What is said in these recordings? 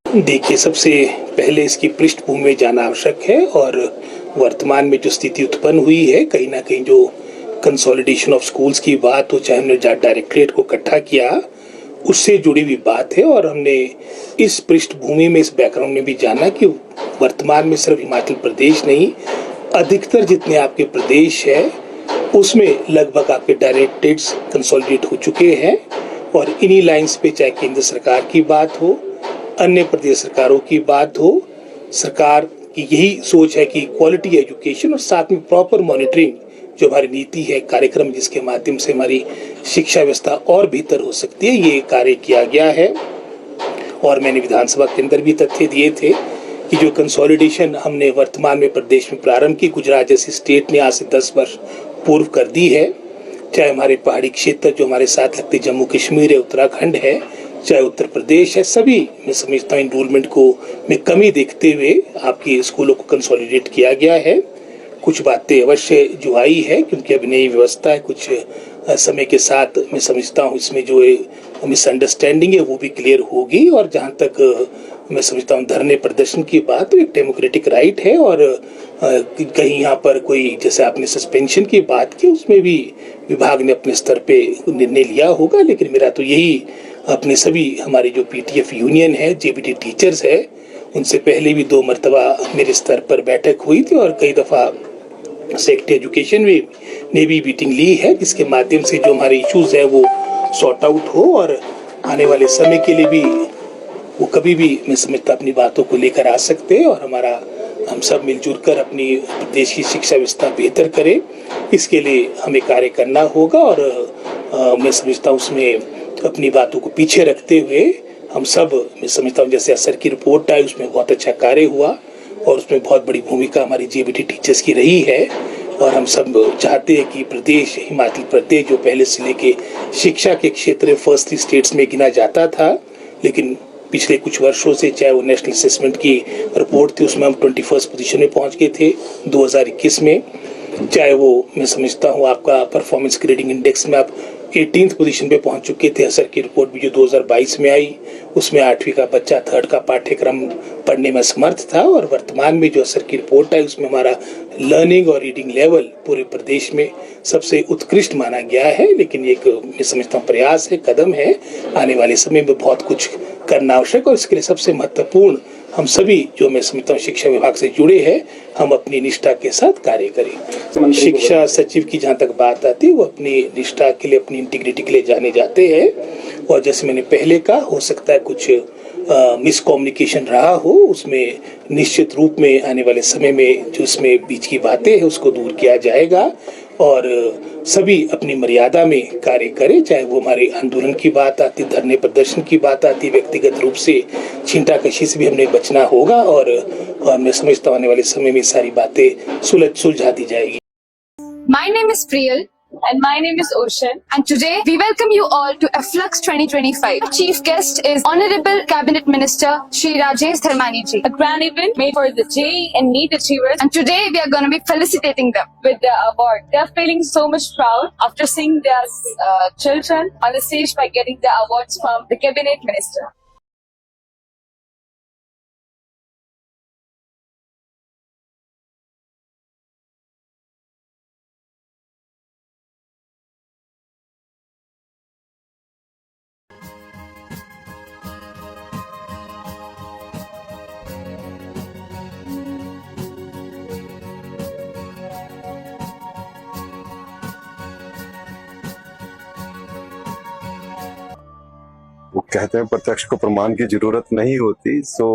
देखिए, सबसे पहले इसकी पृष्ठभूमि में जाना आवश्यक है और वर्तमान में जो स्थिति उत्पन्न हुई है, कहीं न कहीं जो कंसोलिडेशन ऑफ स्कूल्स की बात हो, चाहे हमने डायरेक्टरेट को इकट्ठा किया, उससे जुड़ी हुई बात है। और हमने इस पृष्ठभूमि में, इस बैकग्राउंड में भी जाना कि वर्तमान में सिर्फ हिमाचल प्रदेश नहीं, अधिकतर जितने आपके प्रदेश है, उसमें लगभग आपके डायरेक्टरेट्स कंसोलिडेट हो चुके हैं। और इन्हीं लाइन्स पे चाहे केंद्र सरकार की बात हो, अन्य प्रदेश सरकारों की बात हो, सरकार की यही सोच है कि क्वालिटी एजुकेशन और साथ में प्रॉपर मॉनिटरिंग जो हमारी नीति है, कार्यक्रम जिसके माध्यम से हमारी शिक्षा व्यवस्था और बेहतर हो सकती है, ये कार्य किया गया है। और मैंने विधानसभा के अंदर भी तथ्य दिए थे कि जो कंसोलिडेशन हमने वर्तमान में प्रदेश में प्रारंभ की, गुजरात जैसी स्टेट ने आज से 10 वर्ष पूर्व कर दी है। चाहे हमारे पहाड़ी क्षेत्र जो हमारे साथ लगते जम्मू कश्मीर है, उत्तराखंड है, चाहे उत्तर प्रदेश है, सभी मैं समझता हूँ इनरोलमेंट को में कमी देखते हुए आपकी स्कूलों को कंसोलिडेट किया गया है। कुछ बातें अवश्य जो आई है, क्योंकि अभी नई व्यवस्था है, कुछ समय के साथ मैं समझता हूँ इसमें जो मिसअंडरस्टैंडिंग है वो भी क्लियर होगी। और जहाँ तक मैं समझता हूँ धरने प्रदर्शन की बात, तो एक डेमोक्रेटिक राइट है। और कहीं यहाँ पर कोई, जैसे आपने सस्पेंशन की बात की, उसमें भी विभाग ने अपने स्तर पे निर्णय लिया होगा। लेकिन मेरा तो यही अपने सभी हमारे जो पीटीएफ यूनियन है, जेबीटी टीचर्स है, उनसे पहले भी 2 मरतबा मेरे स्तर पर बैठक हुई थी और कई दफ़ा सेक्रेटरी एजुकेशन ने भी मीटिंग ली है, जिसके माध्यम से जो हमारे इश्यूज है वो सॉर्ट आउट हो और आने वाले समय के लिए भी वो कभी भी मैं समझता अपनी बातों को लेकर आ सकते हैं। और हम सब मिलजुल कर अपनी देश की शिक्षा व्यवस्था बेहतर करें, इसके लिए हमें कार्य करना होगा। और मैं समझता हूँ उसमें अपनी बातों को पीछे रखते हुए हम सब, मैं समझता हूँ जैसे असर की रिपोर्ट आई, उसमें बहुत अच्छा कार्य हुआ और उसमें बहुत बड़ी भूमिका हमारी जेबीटी टीचर्स की रही है। और हम सब चाहते हैं कि प्रदेश, हिमाचल प्रदेश जो पहले से लेके शिक्षा के क्षेत्र में फर्स्ट 3 स्टेट्स में गिना जाता था, लेकिन पिछले कुछ वर्षों से, चाहे वो नेशनल असेसमेंट की रिपोर्ट थी, उसमें हम 21st पोजीशन में पहुंच गए थे 2021 में। चाहे वो मैं समझता हूँ आपका परफॉर्मेंस ग्रेडिंग इंडेक्स में आप 18th पोजीशन पे पहुंच चुके थे। असर की रिपोर्ट भी जो 2022 में आई, उसमें 8वीं का बच्चा 3rd का पाठ्यक्रम पढ़ने में समर्थ था। और वर्तमान में जो असर की रिपोर्ट आई, उसमें हमारा लर्निंग और रीडिंग लेवल पूरे प्रदेश में सबसे उत्कृष्ट माना गया है। लेकिन एक मैं समझता हूँ प्रयास है, कदम है, आने वाले समय में बहुत कुछ करना आवश्यक। और इसके लिए सबसे महत्वपूर्ण हम सभी जो मैं समझता हूँ शिक्षा विभाग से जुड़े हैं, हम अपनी निष्ठा के साथ कार्य करें। शिक्षा सचिव की जहाँ तक बात आती है, वो अपनी निष्ठा के लिए, अपनी इंटीग्रिटी के लिए जाने जाते हैं। और जैसे मैंने पहले कहा, हो सकता है कुछ मिसकम्युनिकेशन रहा हो, उसमें निश्चित रूप में आने वाले समय में जो इसमें बीच की बातें हैं उसको दूर किया जाएगा। और सभी अपनी मर्यादा में कार्य करें, चाहे वो हमारे आंदोलन की बात आती, धरने प्रदर्शन की बात आती, व्यक्तिगत रूप से छींटाकशी से भी हमने बचना होगा। और मैं समझता हूँ आने वाले समय में सारी बातें सुलझा दी जाएगी। My name is Priyal. And my name is Ocean. And today we welcome you all to Afflux 2025. Our chief guest is Honorable Cabinet Minister Shri Rajesh Dharmani ji. A grand event made for the JEE and NEET achievers. And today we are going to be felicitating them with the award. They are feeling so much proud after seeing their children on the stage by getting the awards from the Cabinet Minister. वो कहते हैं प्रत्यक्ष को प्रमाण की जरूरत नहीं होती। सो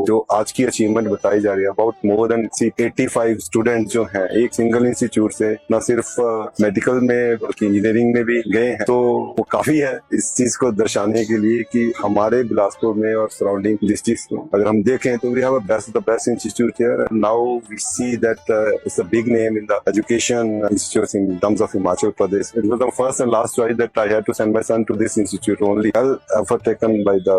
जो आज की अचीवमेंट बताई जा रही है, अबाउट मोर देन 85 स्टूडेंट जो हैं एक सिंगल इंस्टीट्यूट से, न सिर्फ मेडिकल में बल्कि इंजीनियरिंग में भी गए हैं, तो वो काफी है इस चीज को दर्शाने के लिए कि हमारे बिलासपुर में और सराउंडिंग डिस्ट्रिक्ट्स में अगर हम देखें तो we have the best institute here. Now we see that it's a big name in the education institutes in terms of Himachal Pradesh. It was the first and last choice that I had to send my son to this institute only. effort taken by the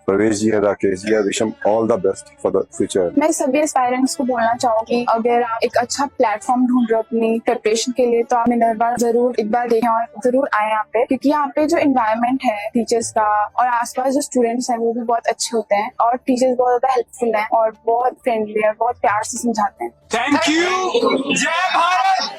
प्रवेश जी है, राकेश जी है, wish him all the best for the future. मैं सभी aspirants को बोलना चाहूंगी, अगर आप एक अच्छा प्लेटफॉर्म ढूंढ रहे हो अपनी प्रिपरेशन के लिए, तो आप मिनर्वा जरूर एक बार देखें और जरूर आए यहाँ पे, क्योंकि यहाँ पे जो एनवायरनमेंट है टीचर्स का और आसपास जो स्टूडेंट्स हैं वो भी बहुत अच्छे होते हैं और टीचर्स बहुत ज्यादा हेल्पफुल हैं और बहुत फ्रेंडली है, बहुत प्यार से समझाते हैं। Thank you. जय भारत।